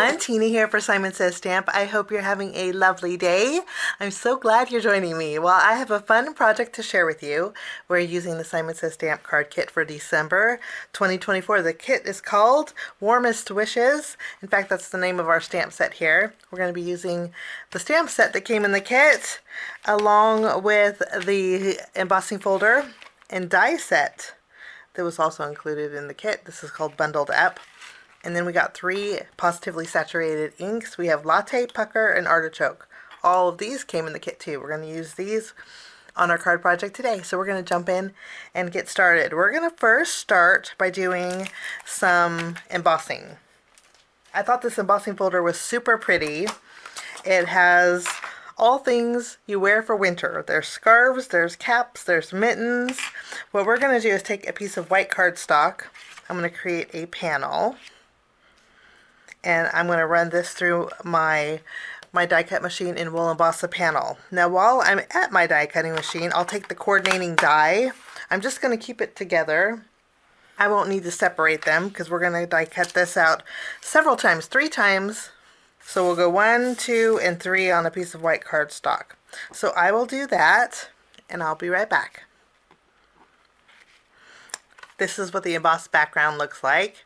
everyone, Tina here for Simon Says Stamp. I hope you're having a lovely day. I'm so glad you're joining me. Well, I have a fun project to share with you. We're using the Simon Says Stamp card kit for December 2024. The kit is called Warmest Wishes. In fact, that's the name of our stamp set here. We're going to be using the stamp set that came in the kit along with the embossing folder and die set that was also included in the kit. This is called Bundled Up. And then we got 3 positively saturated inks. We have Latte, Pucker, and Artichoke. All of these came in the kit too. We're going to use these on our card project today. So we're going to jump in and get started. We're going to first start by doing some embossing. I thought this embossing folder was super pretty. It has all things you wear for winter. There's scarves, there's caps, there's mittens. What we're going to do is take a piece of white cardstock. I'm going to create a panel. And I'm going to run this through my die cut machine and we'll emboss the panel. Now while I'm at my die cutting machine, I'll take the coordinating die. I'm just going to keep it together. I won't need to separate them because we're going to die cut this out several times, 3 times. So we'll go 1, 2, and 3 on a piece of white cardstock. So I will do that and I'll be right back. This is what the embossed background looks like.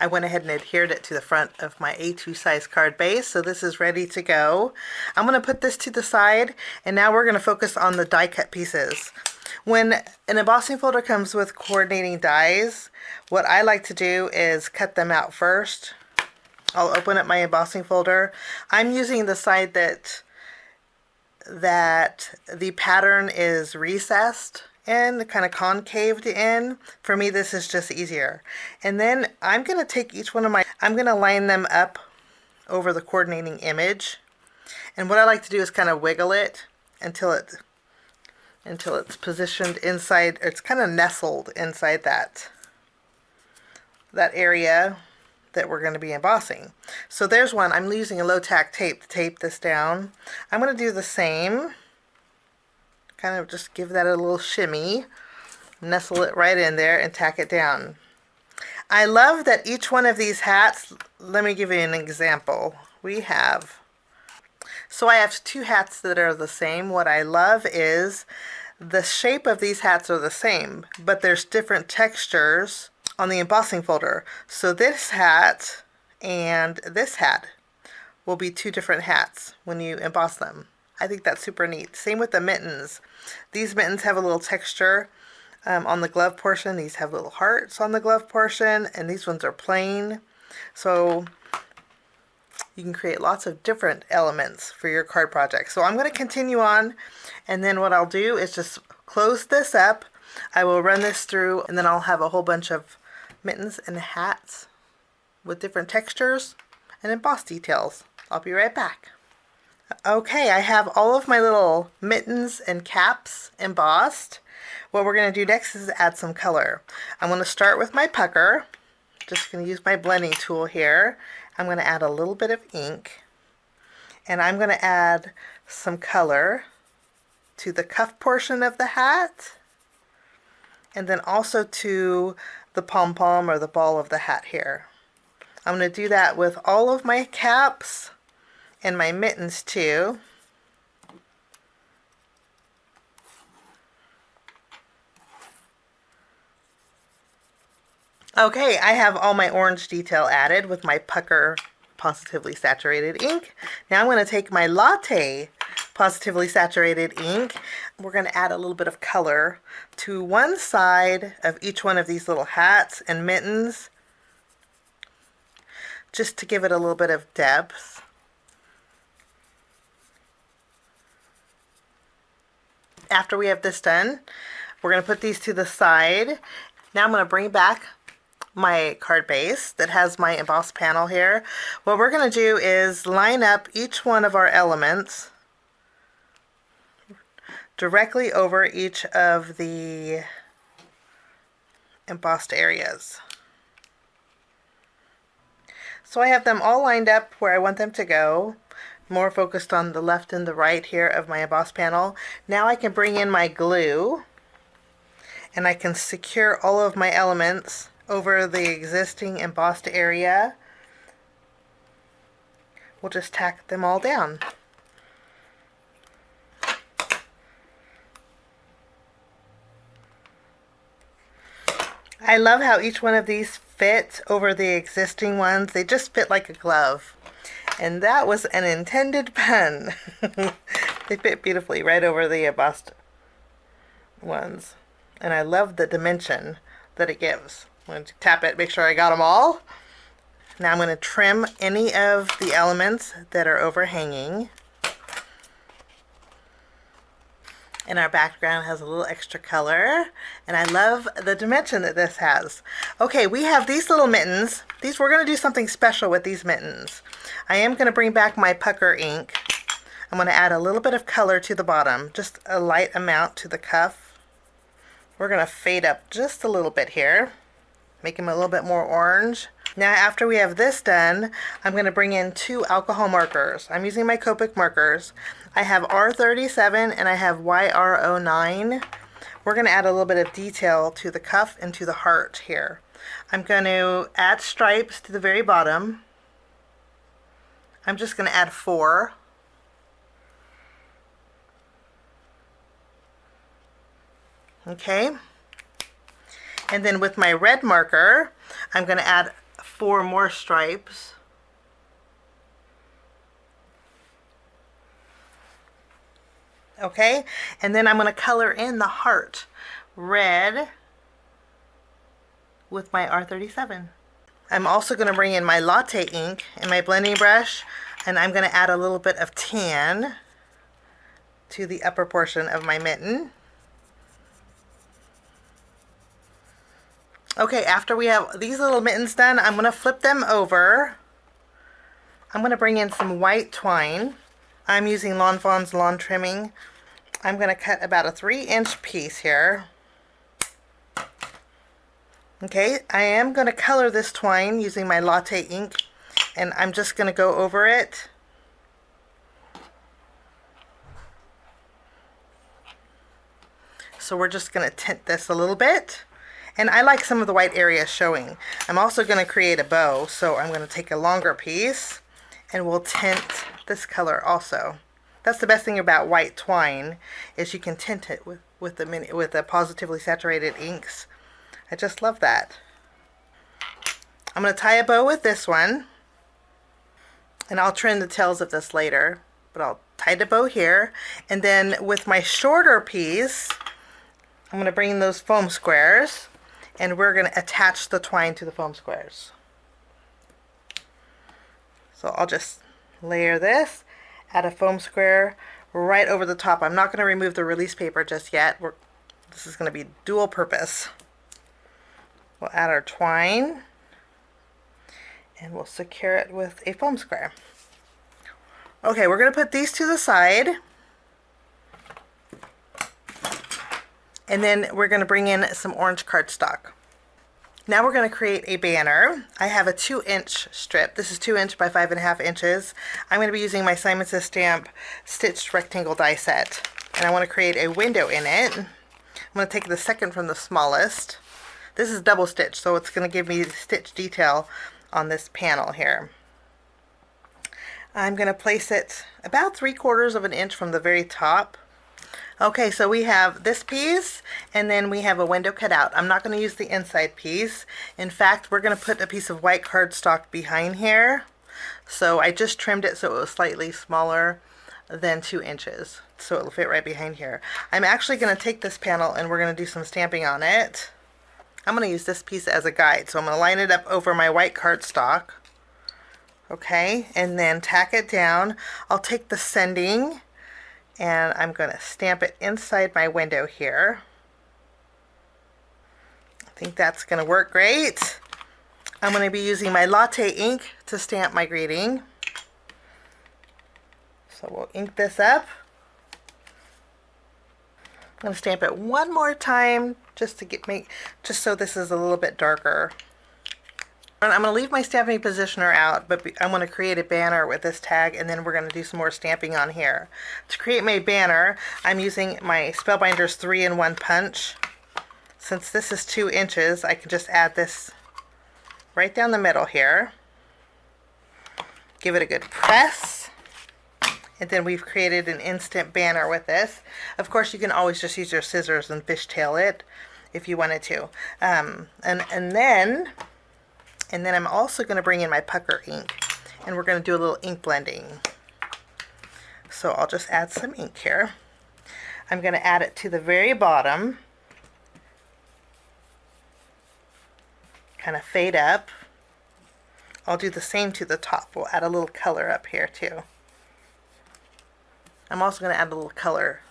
I went ahead and adhered it to the front of my A2 size card base, so this is ready to go. I'm going to put this to the side, and now we're going to focus on the die cut pieces. When an embossing folder comes with coordinating dies, what I like to do is cut them out first. I'll open up my embossing folder. I'm using the side that the pattern is recessed and kind of concaved in. For me, this is just easier. And then I'm going to take each one of I'm going to line them up over the coordinating image. And what I like to do is kind of wiggle it until it's positioned inside, it's kind of nestled inside that area that we're going to be embossing. So there's one. I'm using a low tack tape to tape this down. I'm going to do the same. Kind of just give that a little shimmy, nestle it right in there and tack it down. I love that each one of these hats, let me give you an example. I have 2 hats that are the same. What I love is the shape of these hats are the same, but there's different textures on the embossing folder. So this hat and this hat will be 2 different hats when you emboss them. I think that's super neat. Same with the mittens. These mittens have a little texture on the glove portion. These have little hearts on the glove portion, and these ones are plain. So you can create lots of different elements for your card project. So I'm going to continue on, and then what I'll do is just close this up. I will run this through, and then I'll have a whole bunch of mittens and hats with different textures and embossed details. I'll be right back. Okay, I have all of my little mittens and caps embossed. What we're going to do next is add some color. I'm going to start with my pucker. Just going to use my blending tool here. I'm going to add a little bit of ink. And I'm going to add some color to the cuff portion of the hat. And then also to the pom-pom or the ball of the hat here. I'm going to do that with all of my caps and my mittens too. Okay, I have all my orange detail added with my pucker positively saturated ink. Now I'm going to take my latte positively saturated ink. We're going to add a little bit of color to one side of each one of these little hats and mittens, just to give it a little bit of depth. After we have this done, we're going to put these to the side. Now I'm going to bring back my card base that has my embossed panel here. What we're going to do is line up each one of our elements directly over each of the embossed areas. So I have them all lined up where I want them to go. More focused on the left and the right here of my embossed panel. Now I can bring in my glue and I can secure all of my elements over the existing embossed area we'll just tack them all down. I love how each one of these fit over the existing ones. They just fit like a glove. And that was an intended pun. They fit beautifully right over the embossed ones. And I love the dimension that it gives. I'm going to tap it, make sure I got them all. Now I'm going to trim any of the elements that are overhanging. And our background has a little extra color. And I love the dimension that this has. Okay, we have these little mittens. We're going to do something special with these mittens. I am going to bring back my pucker ink. I'm going to add a little bit of color to the bottom, just a light amount to the cuff. We're going to fade up just a little bit here, make them a little bit more orange. Now after we have this done, I'm going to bring in 2 alcohol markers. I'm using my Copic markers. I have R37 and I have YR09. We're going to add a little bit of detail to the cuff and to the heart here. I'm going to add stripes to the very bottom. I'm just going to add 4. Okay. And then with my red marker, I'm going to add 4 more stripes. Okay, and then I'm going to color in the heart red with my R37. I'm also going to bring in my latte ink and my blending brush, and I'm going to add a little bit of tan to the upper portion of my mitten. Okay, after we have these little mittens done, I'm going to flip them over. I'm going to bring in some white twine. I'm using Lawn Fawn's lawn trimming. I'm going to cut about a 3-inch piece here. Okay, I am going to color this twine using my latte ink, and I'm just going to go over it. So we're just going to tint this a little bit. And I like some of the white areas showing. I'm also going to create a bow, so I'm going to take a longer piece and we'll tint this color also. That's the best thing about white twine, is you can tint it with the positively saturated inks. I just love that. I'm going to tie a bow with this one, and I'll trim the tails of this later, but I'll tie the bow here. And then with my shorter piece, I'm going to bring in those foam squares, and we're going to attach the twine to the foam squares. So I'll just layer this, add a foam square right over the top. I'm not going to remove the release paper just yet. This is going to be dual purpose. We'll add our twine, and we'll secure it with a foam square. Okay, we're going to put these to the side. And then we're going to bring in some orange cardstock. Now we're going to create a banner. I have a 2-inch strip. This is 2 inch by 5.5 inches. I'm going to be using my Simon Says Stamp stitched rectangle die set. And I want to create a window in it. I'm going to take the second from the smallest. This is double stitch, so it's going to give me stitch detail on this panel here. I'm going to place it about 3/4 of an inch from the very top. Okay, so we have this piece, and then we have a window cut out. I'm not going to use the inside piece. In fact, we're going to put a piece of white cardstock behind here. So I just trimmed it so it was slightly smaller than 2 inches. So it'll fit right behind here. I'm actually going to take this panel and we're going to do some stamping on it. I'm going to use this piece as a guide. So I'm going to line it up over my white cardstock. Okay, and then tack it down. I'll take the sending, and I'm going to stamp it inside my window here. I think that's going to work great. I'm going to be using my latte ink to stamp my greeting. So we'll ink this up. I'm going to stamp it one more time just so this is a little bit darker. And I'm going to leave my stamping positioner out, but I'm going to create a banner with this tag, and then we're going to do some more stamping on here. To create my banner, I'm using my Spellbinders 3-in-1 punch. Since this is 2 inches, I can just add this right down the middle here. Give it a good press. And then we've created an instant banner with this. Of course, you can always just use your scissors and fishtail it if you wanted to. And then I'm also going to bring in my pucker ink, and we're going to do a little ink blending. So I'll just add some ink here. I'm going to add it to the very bottom. Kind of fade up. I'll do the same to the top. We'll add a little color up here too. I'm also going to add a little color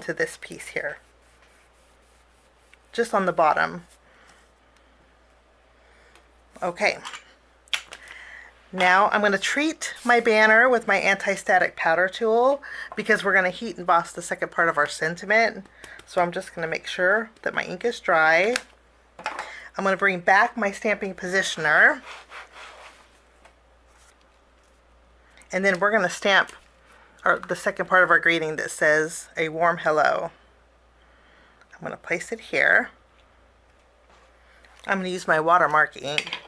to this piece here. Just on the bottom. Okay. Now I'm going to treat my banner with my anti-static powder tool because we're going to heat emboss the second part of our sentiment. So I'm just going to make sure that my ink is dry. I'm going to bring back my stamping positioner. And then we're going to stamp the second part of our greeting that says a warm hello. I'm going to place it here. I'm going to use my watermark ink.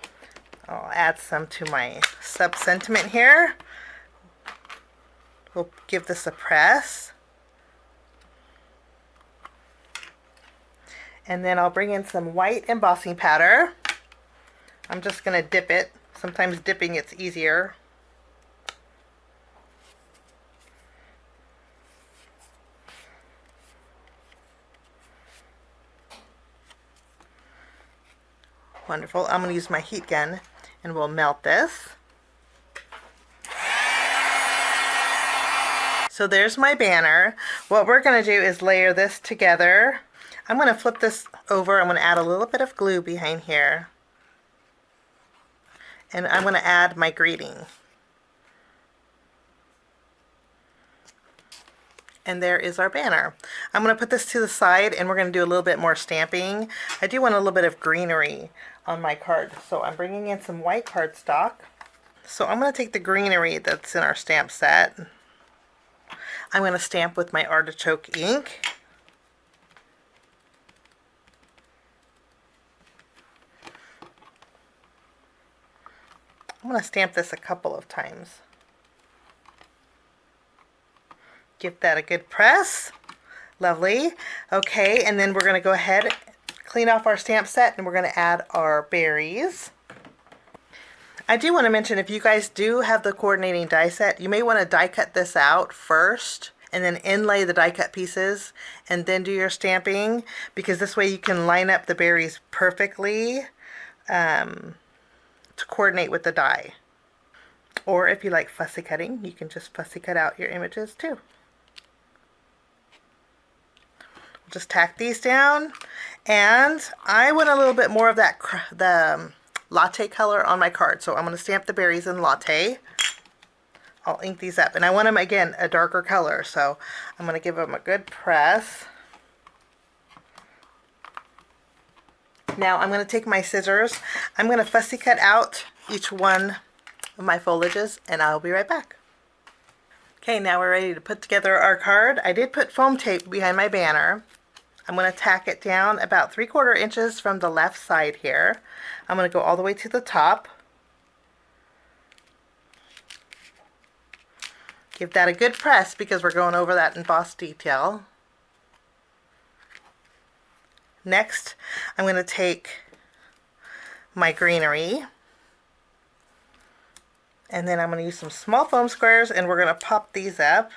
I'll add some to my sub-sentiment here. We'll give this a press. And then I'll bring in some white embossing powder. I'm just going to dip it. Sometimes dipping it's easier. Wonderful. I'm going to use my heat gun and we'll melt this. So there's my banner. What we're going to do is layer this together. I'm going to flip this over. I'm going to add a little bit of glue behind here. And I'm going to add my greeting. And there is our banner. I'm going to put this to the side and we're going to do a little bit more stamping. I do want a little bit of greenery on my card. So I'm bringing in some white cardstock. So I'm going to take the greenery that's in our stamp set. I'm going to stamp with my artichoke ink. I'm going to stamp this a couple of times. Give that a good press. Lovely. Okay, and then we're going to go ahead, clean off our stamp set, and we're going to add our berries. I do want to mention, if you guys do have the coordinating die set, you may want to die cut this out first and then inlay the die cut pieces and then do your stamping, because this way you can line up the berries perfectly to coordinate with the die. Or if you like fussy cutting, you can just fussy cut out your images too. Just tack these down, and I want a little bit more of that latte color on my card, so I'm going to stamp the berries in latte. I'll ink these up, and I want them again a darker color, so I'm going to give them a good press. Now I'm going to take my scissors. I'm going to fussy cut out each one of my foliages, and I'll be right back. Okay, now we're ready to put together our card. I did put foam tape behind my banner. I'm going to tack it down about 3/4 inches from the left side here. I'm going to go all the way to the top. Give that a good press because we're going over that embossed detail. Next, I'm going to take my greenery, and then I'm going to use some small foam squares, and we're going to pop these up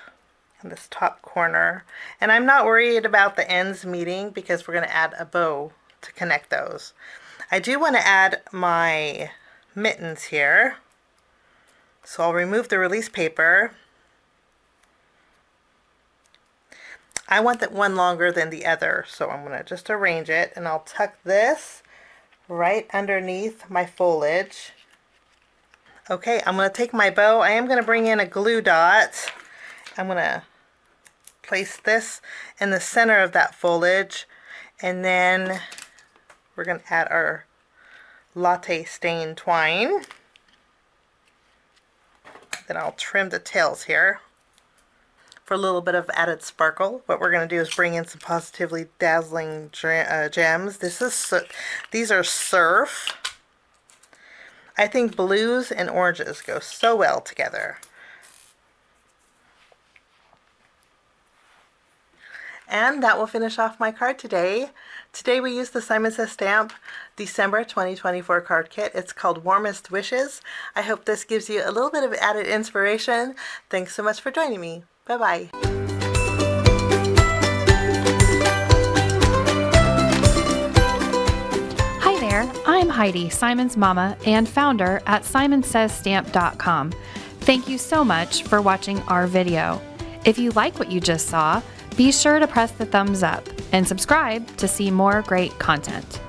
in this top corner. And I'm not worried about the ends meeting because we're going to add a bow to connect those. I do want to add my mittens here, so I'll remove the release paper. I want that one longer than the other, so I'm going to just arrange it, and I'll tuck this right underneath my foliage. Okay, I'm going to take my bow. I am going to bring in a glue dot. I'm going to place this in the center of that foliage, and then we're going to add our latte stain twine. Then I'll trim the tails here for a little bit of added sparkle. What we're going to do is bring in some Pawsitively Dazzling gems. These are surf. I think blues and oranges go so well together. And that will finish off my card today. Today we used the Simon Says stamp December 2024 card kit. It's called Warmest Wishes. I hope this gives you a little bit of added inspiration. Thanks so much for joining me. Bye-bye. Hi there, I'm Heidi, Simon's mama and founder at simonsaysstamp.com. Thank you so much for watching our video. If you like what you just saw, be sure to press the thumbs up and subscribe to see more great content.